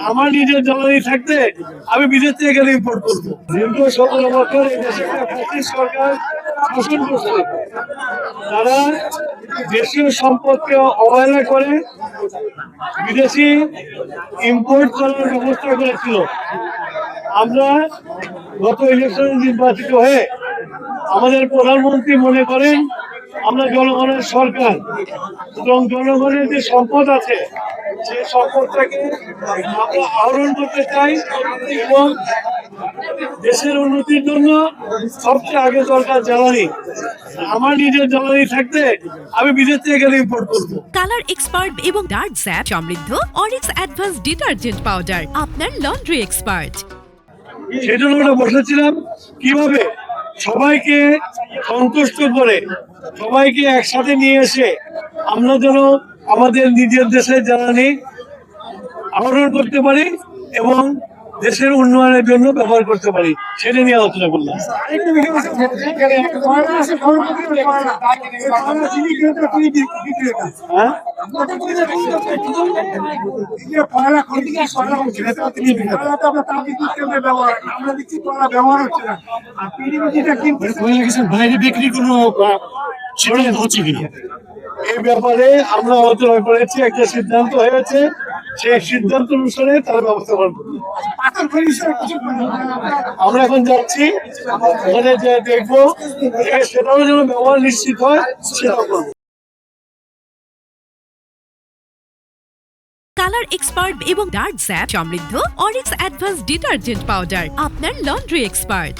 আমার নিজের জ্বালানি থাকতে আমি বিদেশ থেকে গেলে ইম্পোর্ট করবো। দীর্ঘ 17 বছর এই দেশে একটা ফ্যাসিস্ট সরকার শাসন করছে। তারা দেশীয় সম্পদকে অবহেলা করে বিদেশি ইম্পোর্ট করার ব্যবস্থা করেছিল। আমরা গত ইলেকশনে নির্বাচিত হয়ে আমাদের প্রধানমন্ত্রী মনে করেন আমরা জনগণের সরকার, এবং জনগণের যে সম্পদ আছে সেই সম্পদটাকে আমরা আহরণ করতে চাই এবং দেশের উন্নতির জন্য সবচেয়ে আগে দরকার জ্বালানি। আমার নিজের জ্বালানি থাকতে আমি বিদেশ থেকে গেলে ইম্পোর্ট করবো। কালার এক্সপার্ট এবং ডার্ক স্যাপ সমৃদ্ধ অরিক্স অ্যাডভান্স ডিটারজেন্ট পাউডার আপনার লন্ড্রি এক্সপার্ট। সেই জন্য আমরা বসেছিলাম কিভাবে সবাইকে সন্তুষ্ট করে সবাইকে একসাথে নিয়ে এসে আমরা যেন আমাদের নিজের দেশের জ্বালানি আহরণ করতে পারি এবং দেশের উন্নয়নের জন্য ব্যবহার করতে পারি, সেটা নিয়ে আলোচনা করলাম। বাইরে বিক্রি কোনো হচ্ছে কিনা এই ব্যাপারে আমরা আলোচনা করেছি, একটা সিদ্ধান্ত হয়েছে, সেই সিদ্ধান্ত অনুসারে তার ব্যবস্থা করবো। আমরা এখন যাচ্ছি ওখানে যে দেখবো সেটাও যেন ব্যবহার নিশ্চিত হয় সেটাও করবো। কালার এক্সপার্ট এবং ডার্ক স্যাপ সমৃদ্ধ অরিক্স অ্যাডভান্স ডিটারজেন্ট পাউডার আপনার লন্ড্রি এক্সপার্ট।